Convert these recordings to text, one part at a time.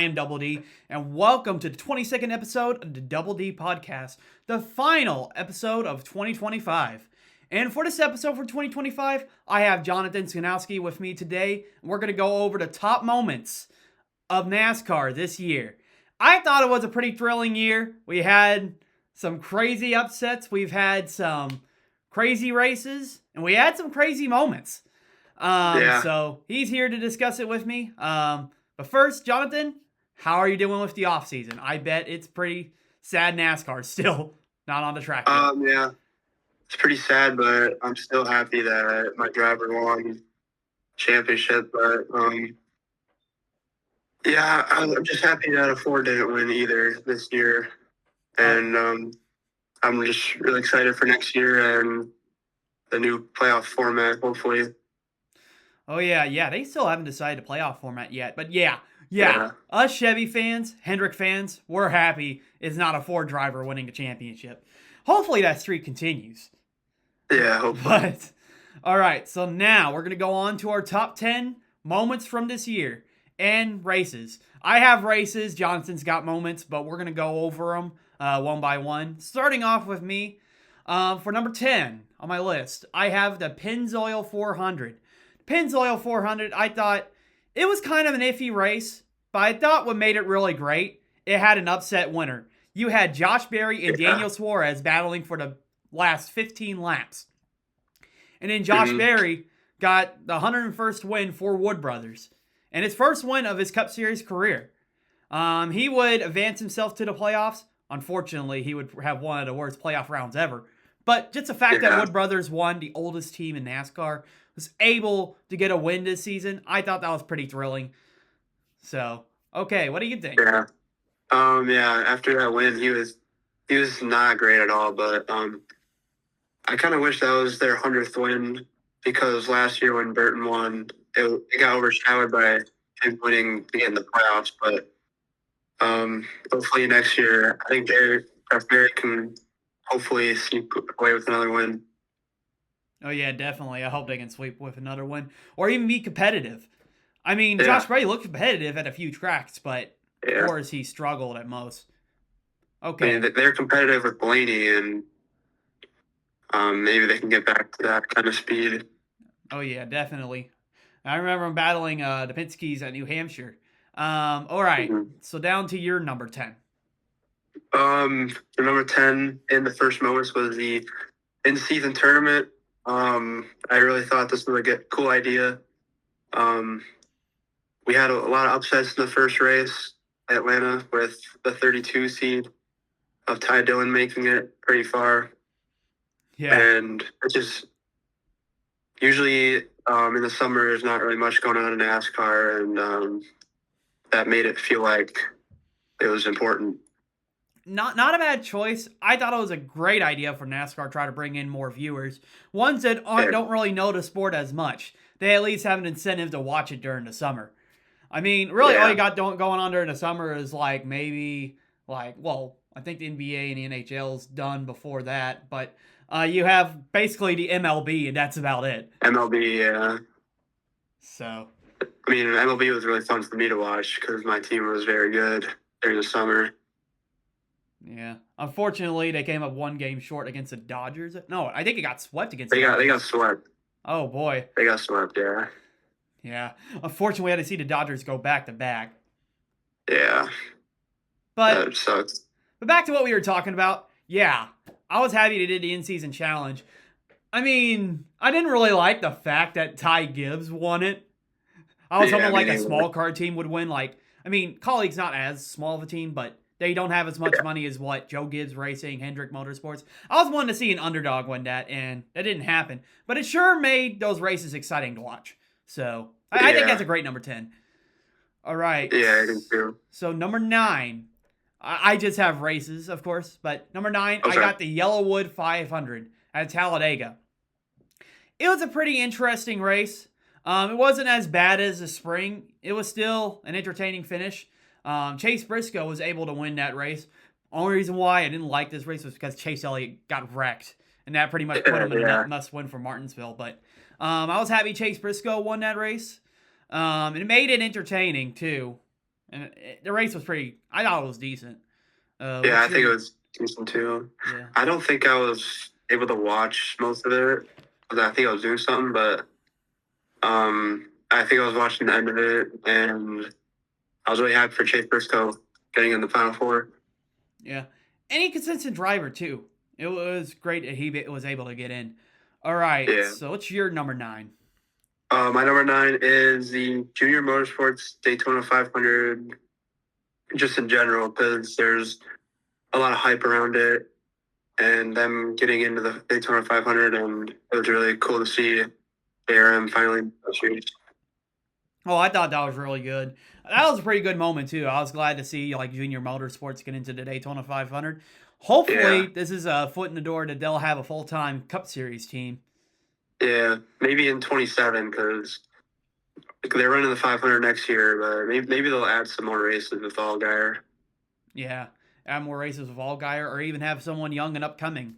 am Double D, and welcome to the 22nd episode of the Double D Podcast, the final episode of 2025. And for this episode for 2025, I have Jonathan Skanowski with me today, and we're going to go over the top moments of NASCAR this year. I thought it was a pretty thrilling year. We had some crazy upsets, we've had some crazy races, and we had some crazy moments. So he's here to discuss it with me. But first, Jonathan, how are you doing with the off season? I bet it's pretty sad NASCAR still not on the track yet. Yeah, it's pretty sad, but I'm still happy that my driver won championship. But yeah, I'm just happy that Ford didn't win either this year, and I'm just really excited for next year and the new playoff format. Hopefully. Oh, yeah, they still haven't decided the playoff format yet. But yeah, us Chevy fans, Hendrick fans, we're happy it's not a Ford driver winning a championship. Hopefully that streak continues. Yeah, hopefully. But, all right, so now we're going to go on to our top 10 moments from this year and races. I have races, Johnson's got moments, but we're going to go over them one by one. Starting off with me, for number 10 on my list, I have the Pennzoil 400. Pennzoil 400, I thought it was kind of an iffy race, but I thought what made it really great, it had an upset winner. You had Josh Berry and Daniel Suarez battling for the last 15 laps. And then Josh Berry got the 101st win for Wood Brothers, and his first win of his Cup Series career. He would advance himself to the playoffs. Unfortunately, he would have one of the worst playoff rounds ever. But just the fact that Wood Brothers won, the oldest team in NASCAR, was able to get a win this season, I thought that was pretty thrilling. So, okay, what do you think? Yeah. After that win, he was not great at all, but I kind of wish that was their 100th win, because last year when Burton won, it got overshadowed by him winning to get in the playoffs. But hopefully next year, I think Josh Berry can hopefully sneak away with another win. Oh, yeah, definitely. I hope they can sweep with another one or even be competitive. I mean, Josh Berry looked competitive at a few tracks, but of course he struggled at most. Okay. I mean, they're competitive with Blaney, and maybe they can get back to that kind of speed. Oh, yeah, definitely. I remember him battling the Penske's at New Hampshire. All right, so down to your number 10. The number 10 in the first moments was the in-season tournament. I really thought this was a cool idea. We had a lot of upsets in the first race, Atlanta, with the 32 seed of Ty Dillon making it pretty far. Yeah. And it's just usually in the summer there's not really much going on in NASCAR, and that made it feel like it was important. Not a bad choice. I thought it was a great idea for NASCAR to try to bring in more viewers. Ones that don't really know the sport as much. They at least have an incentive to watch it during the summer. I mean, really all you got going on during the summer is I think the NBA and the NHL's done before that, but you have basically the MLB, and that's about it. MLB, yeah. So. I mean, MLB was really fun for me to watch because my team was very good during the summer. Yeah. Unfortunately, they came up one game short against the Dodgers. No, I think it got swept against the Dodgers. They got swept. Oh, boy. They got swept, yeah. Yeah. Unfortunately, we had to see the Dodgers go back-to-back. Yeah. But that sucks. But back to what we were talking about. Yeah. I was happy they did the in-season challenge. I mean, I didn't really like the fact that Ty Gibbs won it. I was hoping a small car team would win. Colleague's not as small of a team, but they don't have as much money as what Joe Gibbs Racing, Hendrick Motorsports. I was wanting to see an underdog win that, and that didn't happen. But it sure made those races exciting to watch. So, I think that's a great number 10. All right. Yeah, I think too. So, number 9. I just have races, of course. But number 9, I got the Yellowwood 500 at Talladega. It was a pretty interesting race. It wasn't as bad as the spring. It was still an entertaining finish. Chase Briscoe was able to win that race. Only reason why I didn't like this race was because Chase Elliott got wrecked. And that pretty much put him in a must-win for Martinsville. But I was happy Chase Briscoe won that race. And it made it entertaining, too. And the race was pretty. I thought it was decent. Yeah, What's I think your it was decent too. yeah? I don't think I was able to watch most of it 'cause I think I was doing something, but I think I was watching the end of it, and I was really happy for Chase Briscoe getting in the Final Four. Yeah. Any consistent driver, too. It was great that he was able to get in. All right. Yeah. So, what's your number 9? My number 9 is the Junior Motorsports Daytona 500, just in general, because there's a lot of hype around it, and them getting into the Daytona 500, and it was really cool to see ARM finally. Oh, I thought that was really good. That was a pretty good moment, too. I was glad to see, like, Junior Motorsports get into the Daytona 500. Hopefully, Yeah, this is a foot in the door that they'll have a full time Cup Series team. yeah, maybe in 27 because they're running the 500 next year, but maybe they'll add some more races with Allgaier. Yeah. Add more races with Allgaier or even have someone young and upcoming.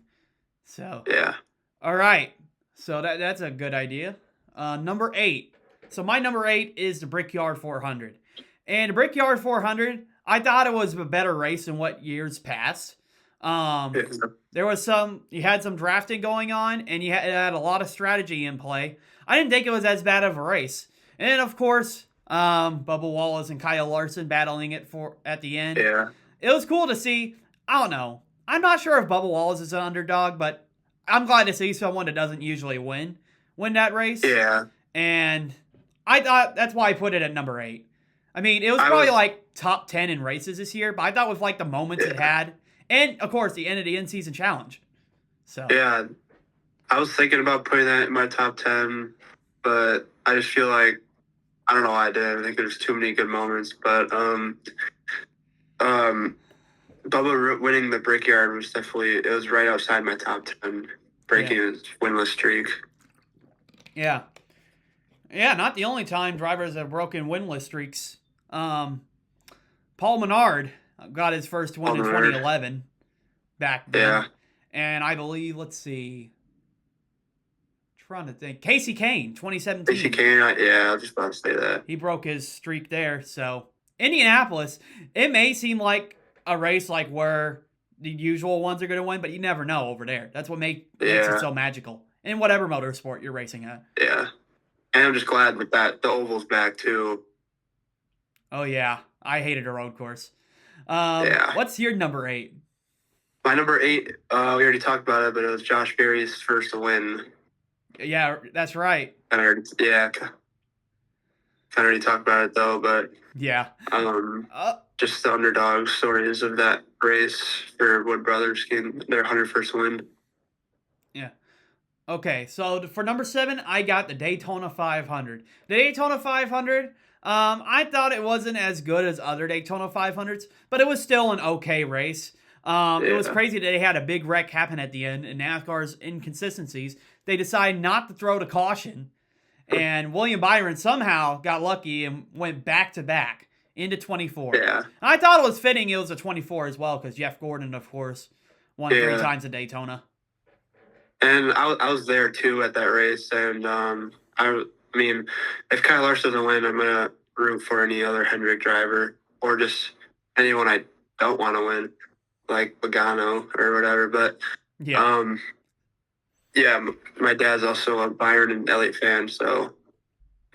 So, Yeah, all right. So that's a good idea. Number 8. So my number 8 is the Brickyard 400. And the Brickyard 400, I thought it was a better race than what years past. Um, yeah, there was you had some drafting going on, and it had a lot of strategy in play. I didn't think it was as bad of a race. And then, of course, Bubba Wallace and Kyle Larson battling it for at the end. yeah. It was cool to see. I don't know. I'm not sure if Bubba Wallace is an underdog, but I'm glad to see someone that doesn't usually win that race. Yeah. And I thought that's why I put it at number 8. I mean, it was I probably was, like top 10 in races this year, but I thought with like the moments it yeah, had, and of course the end of the in-season challenge. So yeah. I was thinking about putting that in my top 10, but I just feel like I don't know why I did. I think there's too many good moments, but um, Bubba winning the Brickyard was definitely it was right outside my top 10, yeah, breaking his winless streak. yeah, yeah. Not the only time drivers have broken winless streaks. Um, Paul Menard got his first win in Palmer, 2011 back yeah, then, and I believe let's see, trying to think, Casey Kane Casey 2017. Kane, yeah, I was just about to say that. He broke his streak there. So Indianapolis, it may seem like a race like where the usual ones are going to win, but you never know over there. That's what makes it Yeah, so magical in whatever motorsport you're racing at. yeah, and I'm just glad with that the oval's back too. Oh yeah, I hated a road course. Yeah, What's your number 8? my number 8, we already talked about it, but it was Josh Berry's first win. Yeah, that's right. Yeah, kind of already talked about it though, but Yeah. um, Uh, just the underdog stories of that race for Wood Brothers getting their 101st win. yeah. Okay, so for number 7, I got the Daytona 500. The Daytona 500, I thought it wasn't as good as other Daytona 500s, but it was still an okay race. It was Yeah, crazy that they had a big wreck happen at the end, and NASCAR's inconsistencies. They decided not to throw to caution, and William Byron somehow got lucky and went back to back into 24. yeah, And I thought it was fitting it was a 24 as well, because Jeff Gordon, of course, won 3 yeah. times at Daytona. And I was there too at that race, and I mean, if Kyle Larson doesn't win, I'm gonna root for any other Hendrick driver or just anyone I don't want to win, like Pagano or whatever. But Yeah. um, yeah, my dad's also a Byron and Elliott fan, so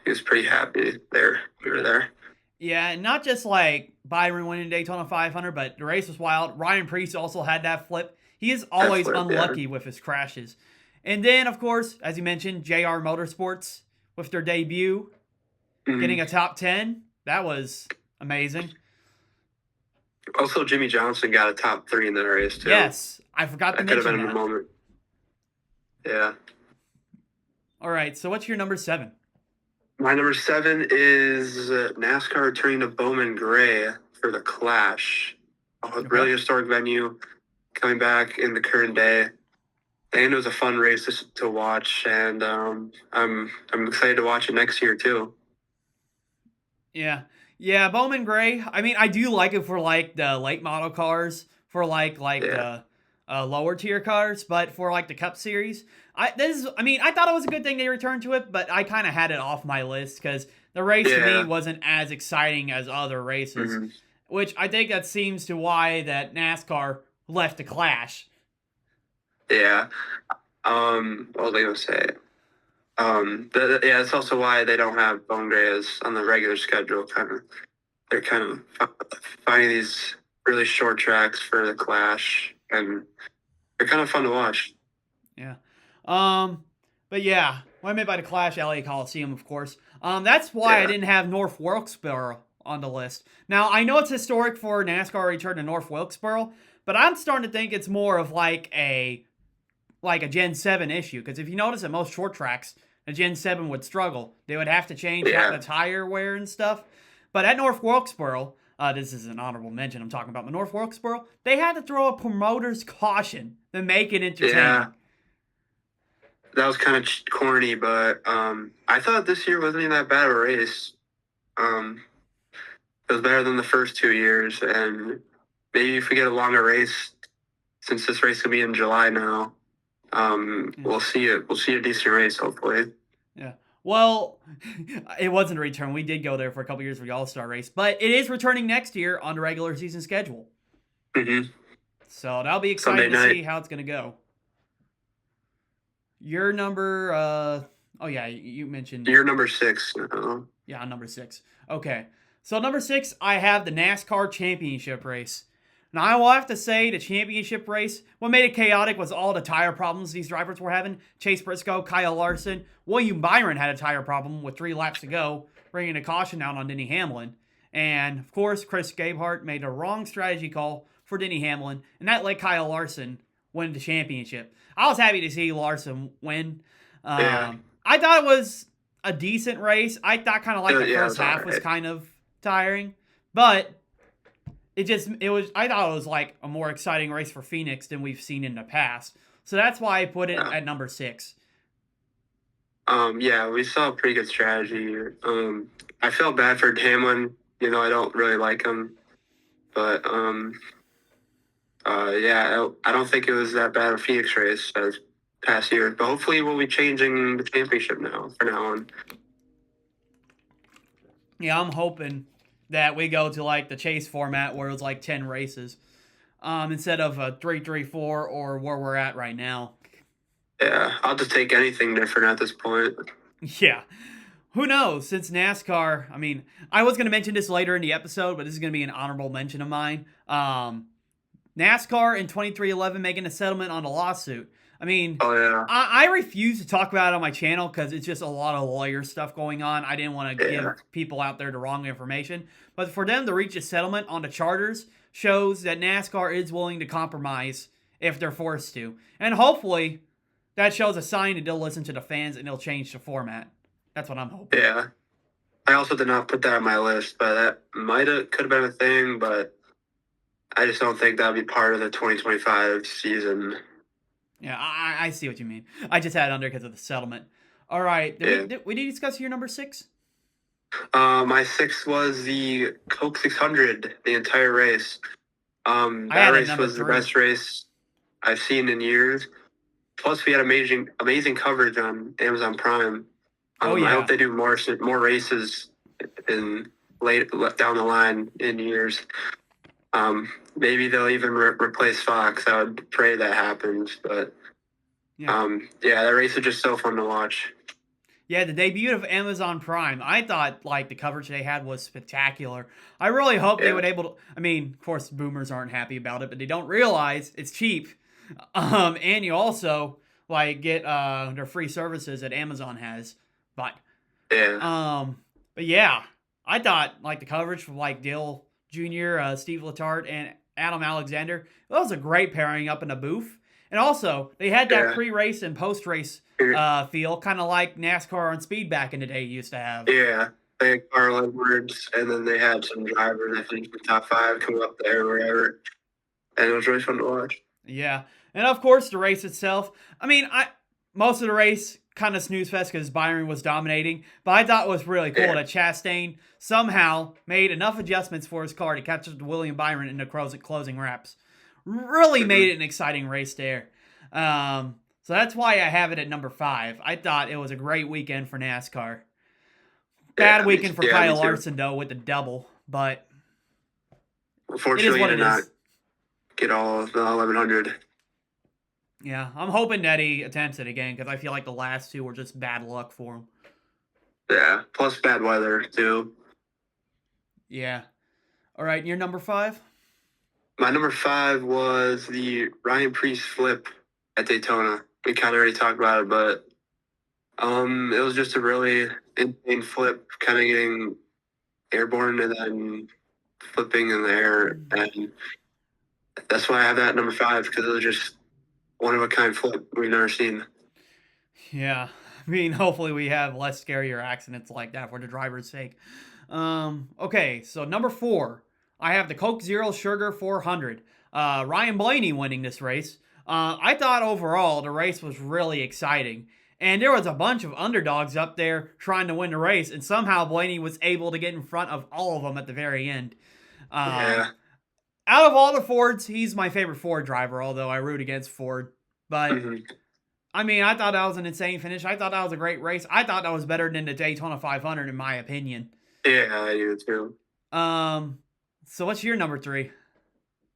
he was pretty happy there. We were there. Yeah, and not just like Byron winning Daytona 500, but the race was wild. Ryan Preece also had that flip. He is That always flip, yeah. unlucky with his crashes. And then, of course, as you mentioned, JR Motorsports with their debut, getting Mhm. a top 10. That was amazing. Also, Jimmy Johnson got a top 3 in that race too. Yes, I forgot to That could have mention been a that. moment. Yeah. All right, so what's your number 7? My number 7 is NASCAR returning to Bowman Gray for the Clash. A really historic venue coming back in the current day. And it was a fun race to watch, and I'm excited to watch it next year too. Yeah. Yeah, Bowman Gray. I mean, I do like it for like the late model cars, for like Yeah, the lower tier cars, but for like the Cup Series, I thought it was a good thing they returned to it, but I kind of had it off my list because The race to me Yeah. wasn't as exciting as other races, Hmm. which I think that seems to why that NASCAR left the Clash. Yeah. What was I gonna say? Yeah, it's also why they don't have Bone Grey's on the regular schedule. They're kind of finding these really short tracks for the Clash, and they're kind of fun to watch. Yeah. Um, but yeah, what I meant by the Clash, LA Coliseum, of course. That's why I Yeah, didn't have North Wilkesboro on the list. Now I know it's historic for NASCAR return to North Wilkesboro, but I'm starting to think it's more of like a Gen 7 issue. Because if you notice at most short tracks, a Gen 7 would struggle. They would have to change out yeah, the tire wear and stuff. But at North Wilkesboro, this is an honorable mention I'm talking about, but North Wilkesboro, they had to throw a promoter's caution to make it yeah. entertaining. That was kind of corny, but I thought this year wasn't even that bad of a race. Um, it was better than the first 2 years, and maybe if we get a longer race, since this race will be in July now, Yeah. we'll see it. We'll see a decent race, hopefully. Yeah. Well, it wasn't a return. We did go there for a couple years for the All Star race, but it is returning next year on the regular season schedule. Hmm. So that'll be Sunday exciting to night. see how it's going to go. Your number, oh yeah, you mentioned, You're number 6 now. yeah, number 6. Okay. So number 6, I have the NASCAR championship race. Now I will have to say the championship race, what made it chaotic was all the tire problems these drivers were having. Chase Briscoe, Kyle Larson, William Byron had a tire problem with 3 laps to go, bringing a caution out on Denny Hamlin. And of course, Chris Gabehart made a wrong strategy call for Denny Hamlin, and that let Kyle Larson win the championship. I was happy to see Larson win. Yeah, I thought it was a decent race. I thought kind of like the yeah, it first was all half was right. kind of tiring, but it was I thought it was like a more exciting race for Phoenix than we've seen in the past. So that's why I put it Yeah. at number 6. Yeah, we saw a pretty good strategy. I felt bad for Hamlin. I don't really like him, but yeah, I don't think it was that bad a Phoenix race as past year. But hopefully, we'll be changing the championship now. For now on. Yeah, I'm hoping that we go to like the chase format where it's like 10 races instead of a 3-3-4 or where we're at right now. Yeah, I'll just take anything different at this point. Yeah. Who knows? Since NASCAR, I mean, I was going to mention this later in the episode, but this is going to be an honorable mention of mine. NASCAR in 2311 making a settlement on a lawsuit. I mean, Oh yeah, I refuse to talk about it on my channel because it's just a lot of lawyer stuff going on. I didn't want to yeah, give people out there the wrong information. But for them to reach a settlement on the charters shows that NASCAR is willing to compromise if they're forced to. And hopefully that shows a sign that they'll listen to the fans and they'll change the format. That's what I'm hoping. yeah. I also did not put that on my list, but that could have been a thing. But I just don't think that'll be part of the 2025 season. Yeah, I see what you mean. I just had it under because of the settlement. All right, Yeah. did we discuss your number 6? My 6 was the Coke 600, the entire race. I That had it race number was the 3. best race I've seen in years. Plus, we had amazing coverage on Amazon Prime. Oh I hope yeah, they do more races in late down the line in years. Maybe they'll even replace Fox. I would pray that happens. But yeah. yeah, that race is just so fun to watch. Yeah, the debut of Amazon Prime. I thought like the coverage they had was spectacular. I really hope they Yeah, would able to. I mean, of course, boomers aren't happy about it, but they don't realize it's cheap. And you also like get their free services that Amazon has. But yeah, um, but yeah, I thought like the coverage from like Dale Jr., Steve Letarte, and Adam Alexander. That was a great pairing up in the booth. And also, they had that yeah, pre-race and post-race feel, kind of like NASCAR on speed back in the day used to have. yeah. They had Carl Edwards, and then they had some drivers. I think in the top 5 come up there, or whatever. And it was really fun to watch. Yeah, and of course the race itself. I mean, I most of the race kind of snooze fest because Byron was dominating, but I thought it was really cool Yeah. that Chastain somehow made enough adjustments for his car to catch up to William Byron in the closing wraps. Really Hmm. made it an exciting race there. So that's why I have it at number 5. I thought it was a great weekend for NASCAR. Bad Yeah, weekend for me Kyle too. Larson though with the double, but it is Unfortunately, he what did it not is. get all of the 1100. Yeah, I'm hoping that he attempts it again because I feel like the last two were just bad luck for him. Yeah, plus bad weather too. Yeah. All right, you're number 5. My number 5 was the Ryan Priest flip at Daytona. We kind of already talked about it, but it was just a really insane flip, kind of getting airborne and then flipping in the air, and that's why I have that at number 5 because it was just one of a kind flip we've never seen. Yeah. I mean, hopefully we have less scarier accidents like that for the driver's sake. Okay, so number 4, I have the Coke Zero Sugar 400. Ryan Blaney winning this race. I thought overall the race was really exciting. And there was a bunch of underdogs up there trying to win the race, and somehow Blaney was able to get in front of all of them at the very end. Um, Yeah. Out of all the Fords, he's my favorite Ford driver, although I root against Ford. But Hmm. I mean, I thought that was an insane finish. I thought that was a great race. I thought that was better than the Daytona 500 in my opinion. Yeah, I do too. Um, so what's your number 3?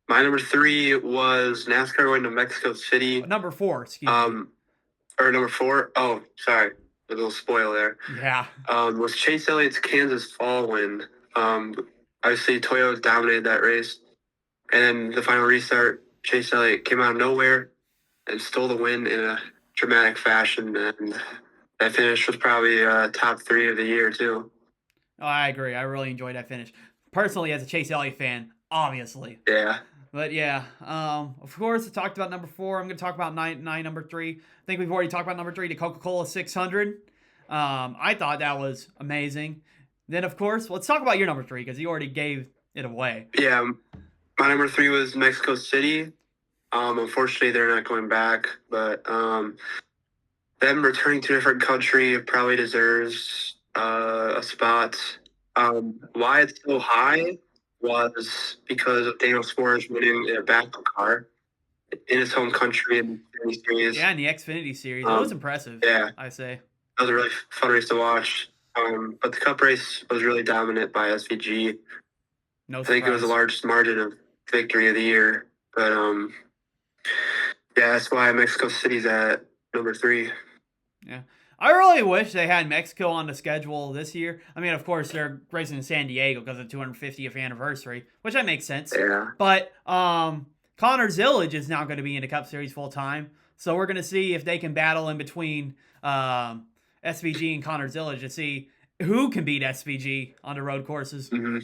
My number 3 was NASCAR going to Mexico Oh, City. number 4, excuse me. Um, or number 4. Oh, sorry, a little spoil there. Yeah. Was Chase Elliott's Kansas Fall win. Um, Obviously, Toyota dominated that race. And then the final restart, Chase Elliott came out of nowhere and stole the win in a dramatic fashion. And that finish was probably top 3 of the year, too. Oh, I agree. I really enjoyed that finish. Personally, as a Chase Elliott fan, obviously. Yeah. But yeah, of course, I talked about number 4. I'm going to talk about nine, number 3. I think we've already talked about number 3, the Coca-Cola 600. I thought that was amazing. Then, of course, let's talk about your number 3 because you already gave it away. Yeah. My number 3 was Mexico City. Unfortunately, they're not going back, but them returning to a different country probably deserves a spot. Why it's so high was because of Daniel Suarez winning a backup car in his home country in the series. Yeah, in the Xfinity series, it was Um, impressive, yeah, I say. that was a really fun race to watch. But the Cup race was really dominant by SVG. No I think it was the surprise. largest margin of victory of the year. But yeah, that's why Mexico City's at number 3. Yeah. I really wish they had Mexico on the schedule this year. I mean, of course, they're racing in San Diego because of the 250th anniversary, which that makes sense. Yeah. But Connor Zillage is now going to be in the Cup Series full time. So we're going to see if they can battle in between SVG and Connor Zillage to see who can beat SVG on the road courses. Mm-hmm.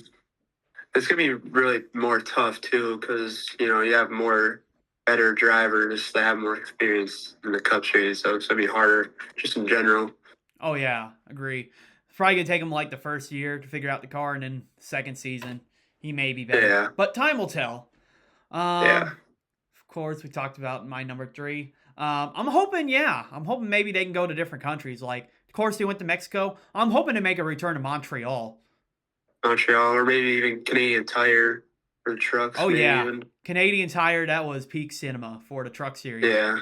It's gonna be really more tough too, because you have more better drivers that have more experience in the Cup Series, so it's gonna be harder just in general. Oh, yeah, agree. It's probably going to take him like the first year to figure out the car, and then second season, he may be better. Yeah, But time will tell. yeah. Of course, we talked about my number 3. I'm hoping maybe they can go to different countries. Like, of course, they went to Mexico. I'm hoping to make a return to Montreal. Montreal or maybe even Canadian Tire for the trucks, Oh maybe yeah, even. Canadian Tire. That was peak cinema for the Truck Series. Yeah,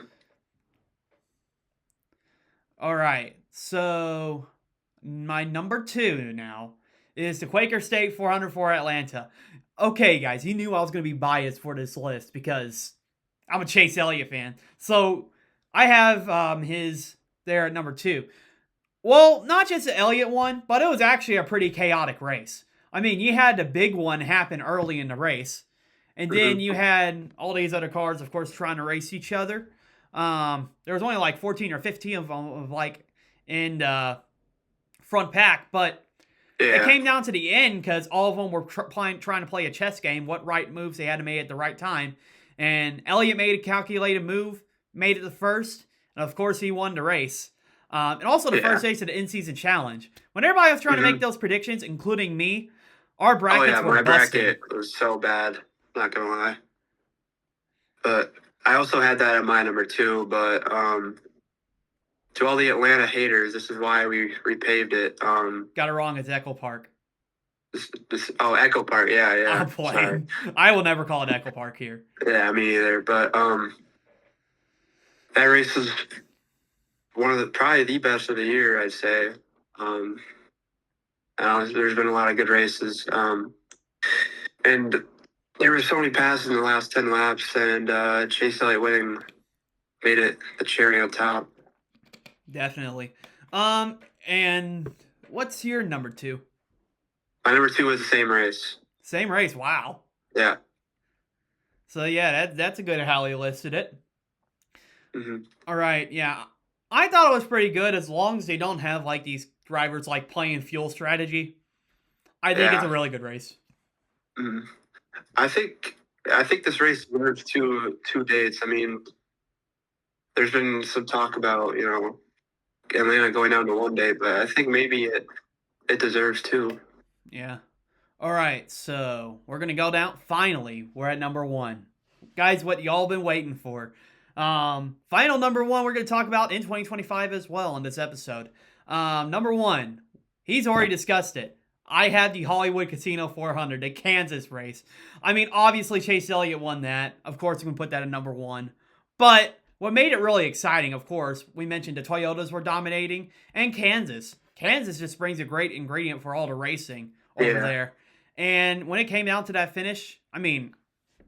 All right, so my number 2 now is the Quaker State 400 for Atlanta. Okay, guys, you knew I was going to be biased for this list because I'm a Chase Elliott fan. So I have his there at number 2. Well, not just the Elliott one, but it was actually a pretty chaotic race. I mean, you had the big one happen early in the race, and then hmm you had all these other cars, of course, trying to race each other. There was only like 14 or 15 of them, like in the front pack, but it yeah, came down to the end because all of them were trying to play a chess game, what right moves they had to make at the right time. And Elliott made a calculated move, made it the first, and of course he won the race. And also the yeah. first race of the in-season challenge. When everybody was trying to make hmm those predictions, including me, our Oh brackets yeah, were my busted. bracket was so bad. Not gonna lie, but I also had that at my number 2. But to all the Atlanta haters, this is why we repaved it. Got it wrong. It's Echo Park. Echo Park. Yeah, yeah. I'm Sorry. playing. I will never call it Echo Park here. Yeah, me either. But that race was one of the probably the best of the year, I'd say. Um, There's been a lot of good races, and there were so many passes in the last 10 laps, and Chase Elliott winning made it the cherry on top. Definitely. And what's your number two? My number two was the same race. Same race. Wow. Yeah. So yeah, that's a good how he listed it. Hmm. All right. Yeah, I thought it was pretty good as long as they don't have like these drivers like playing fuel strategy. I think it's a Yeah. really good race. Hmm. I think I think this race deserves two dates. I mean, there's been some talk about Atlanta going down to one day, but I think maybe it deserves two. Yeah. All right. So we're gonna go down. Finally, we're at number one, guys. What y'all been waiting for? Final number one. We're gonna talk about in 2025 as well in this episode. Number one. He's already discussed it. I had the Hollywood Casino 400, the Kansas race. I mean, obviously Chase Elliott won that. Of course, we can put that at number one. But what made it really exciting, of course, we mentioned the Toyotas were dominating, and Kansas. Kansas just brings a great ingredient for all the racing over Yeah, there. And when it came down to that finish, I mean,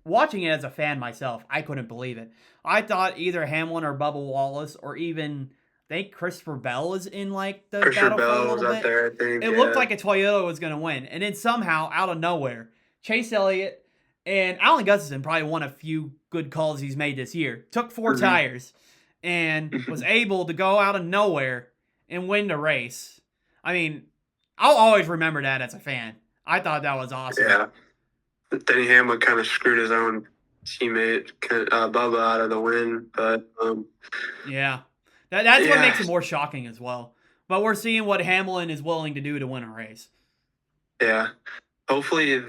watching it as a fan myself, I couldn't believe it. I thought either Hamlin or Bubba Wallace or even I think Christopher Bell was in like the Christopher battle for a Bell was little up bit. there. I think. It looked Yeah. like a Toyota was going to win, and then somehow out of nowhere, Chase Elliott and Alan Gustafson, probably one of a few good calls he's made this year, took four Hmm. tires and was able to go out of nowhere and win the race. I mean, I'll always remember that as a fan. I thought that was awesome. Yeah. Denny Hamlin kind of screwed his own teammate Bubba out of the win, but Yeah. That's what yeah, makes it more shocking as well. But we're seeing what Hamlin is willing to do to win a race. yeah. Hopefully,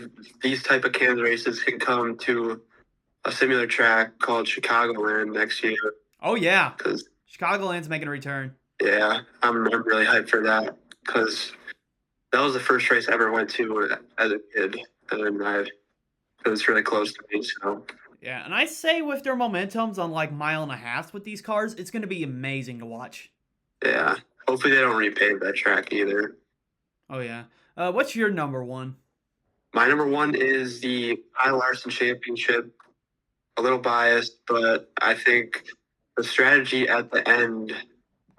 these type of Kansas races can come to a similar track called Chicagoland next year. Oh, yeah. Because Chicagoland's making a return. yeah, I'm really hyped for that because that was the first race I ever went to as a kid, and it was really close to me. So Yeah, and I say with their momentums on like mile and a half with these cars, it's going to be amazing to watch. yeah, hopefully they don't repave that track either. Oh, yeah. What's your number one? My number one is the Kyle Larson Championship. A little biased, but I think the strategy at the end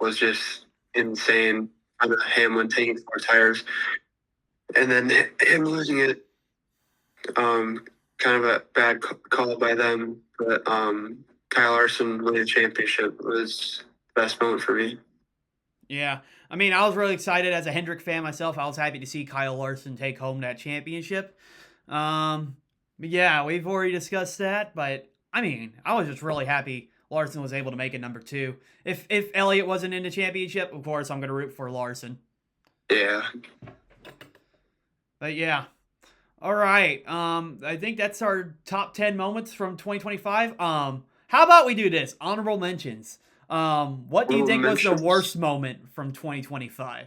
was just insane. Kind of Hamlin taking four tires and then him losing it. Kind of a bad call by them, but Kyle Larson winning the championship was the best moment for me. Yeah. I mean, I was really excited as a Hendrick fan myself. I was happy to see Kyle Larson take home that championship. But yeah, we've already discussed that, but I mean, I was just really happy Larson was able to make it number two. If Elliott wasn't in the championship, of course I'm gonna root for Larson. Yeah. But yeah. All right. I think that's our top 10 moments from 2025. How about we do this? Honorable mentions. What do you think was the worst moment from 2025?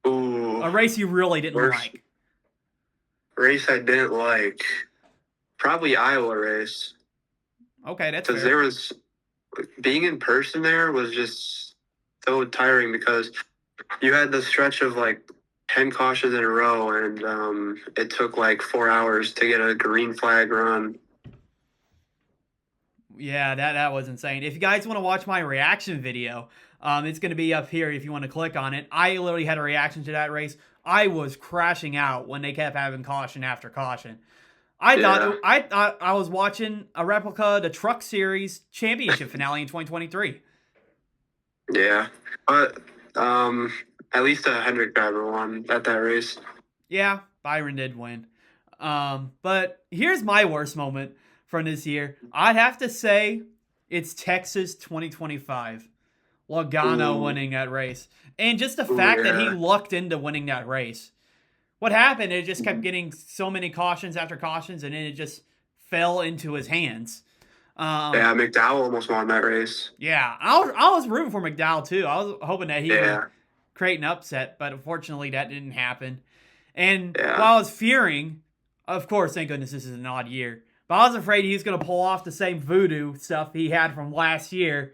Ooh, A race you really didn't worst like. race I didn't like. Probably Iowa race. Okay, that's Because fair. there was being in person there was just so tiring because you had the stretch of like 10 cautions in a row and it took like 4 hours to get a green flag run. Yeah, that was insane. If you guys want to watch my reaction video, it's going to be up here if you want to click on it. I literally had a reaction to that race. I was crashing out when they kept having caution after caution. Yeah. I thought I was watching a replica of the Truck Series Championship finale in 2023. Yeah. But at least a Hendrick driver won at that race. Yeah, Byron did win. But here's my worst moment from this year. I'd have to say it's Texas 2025. Logano Ooh. winning that race. And just the Ooh, fact that he yeah. lucked into winning that race. What happened, it just kept getting so many cautions after cautions, and then it just fell into his hands. Yeah, McDowell almost won that race. Yeah, I was rooting for McDowell too. I was hoping that he would Yeah. create an upset, but unfortunately that didn't happen. And Yeah. while I was fearing, of course, thank goodness this is an odd year, but I was afraid he was going to pull off the same voodoo stuff he had from last year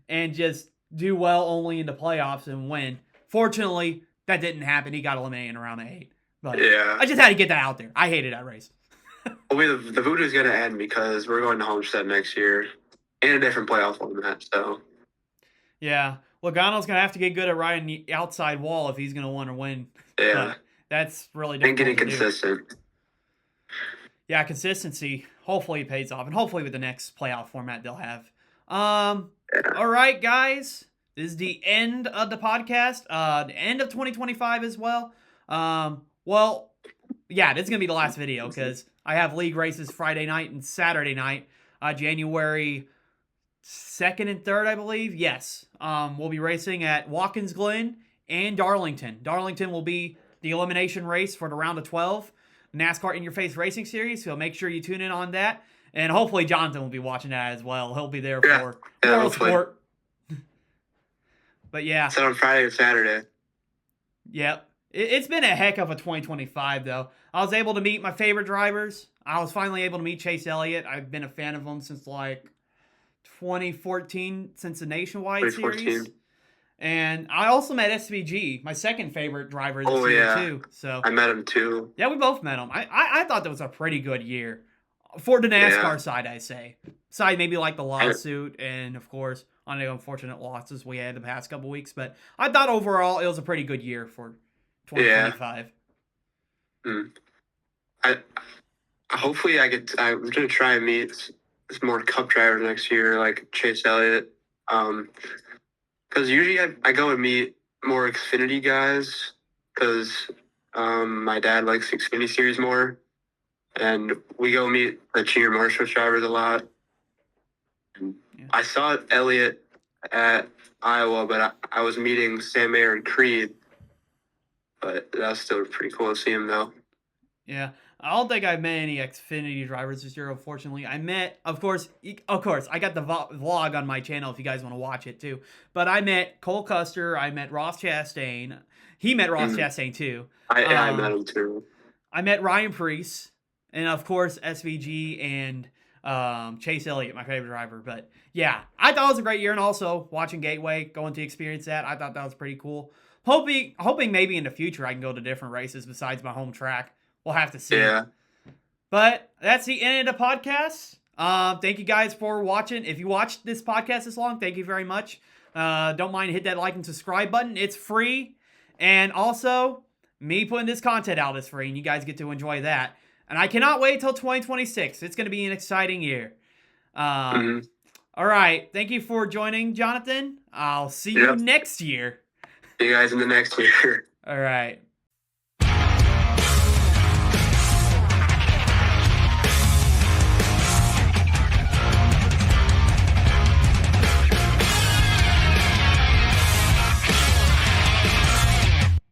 and just do well only in the playoffs and win. Fortunately, that didn't happen. He got eliminated in round 8. But Yeah. I just had to get that out there. I hated that race. Well, the voodoo's going to end because we're going to Homestead next year in a different playoff format. So Yeah. Logano's going to have to get good at riding the outside wall if he's going to want to win. yeah, But that's really difficult and getting to do. consistent. Yeah, consistency. Hopefully it pays off, and hopefully with the next playoff format they'll have. All right, guys. This is the end of the podcast. The end of 2025 as well. Well, yeah, this is gonna be the last video because I have league races Friday night and Saturday night, January 2nd and 3rd, I believe. Yes. We'll be racing at Watkins Glen and Darlington. Darlington will be the elimination race for the round of 12. NASCAR In Your Face Racing Series, so make sure you tune in on that. And hopefully Jonathan will be watching that as well. He'll be there for moral support. But yeah. So on Friday or Saturday. Yep. It's been a heck of a 2025, though. I was able to meet my favorite drivers. I was finally able to meet Chase Elliott. I've been a fan of him since like 2014, since the Nationwide Series. And I also met SVG, my second favorite driver this year, too. So I met him, too. Yeah, we both met him. I thought that was a pretty good year. For the NASCAR side, I say. Side maybe like the lawsuit and, of course, on the unfortunate losses we had the past couple weeks. But I thought overall it was a pretty good year for 2025. Yeah. Hopefully I'm going to try and meet more Cup drivers next year, like Chase Elliott. Because usually I go and meet more Xfinity guys because my dad likes Xfinity Series more. And we go meet the Junior Marshall drivers a lot. Yeah. I saw Elliott at Iowa, but I was meeting Sam Mayer and Creed. But that was still pretty cool to see him, though. Yeah. I don't think I met any Xfinity drivers this year, unfortunately. I met, of course, I got the vlog on my channel if you guys want to watch it, too. But I met Cole Custer. I met Ross Chastain. He met Ross Chastain, too. I met him, too. I met Ryan Preece. And, of course, SVG and Chase Elliott, my favorite driver. But, yeah, I thought it was a great year. And also, watching Gateway, going to experience that, I thought that was pretty cool. Hoping maybe in the future I can go to different races besides my home track. We'll have to see. Yeah. But that's the end of the podcast. Thank you guys for watching. If you watched this podcast this long, thank you very much. Don't mind hit that like and subscribe button. It's free. And also, me putting this content out is free, and you guys get to enjoy that. And I cannot wait till 2026. It's going to be an exciting year. All right. Thank you for joining, Jonathan. I'll see you next year. See you guys in the next year. All right.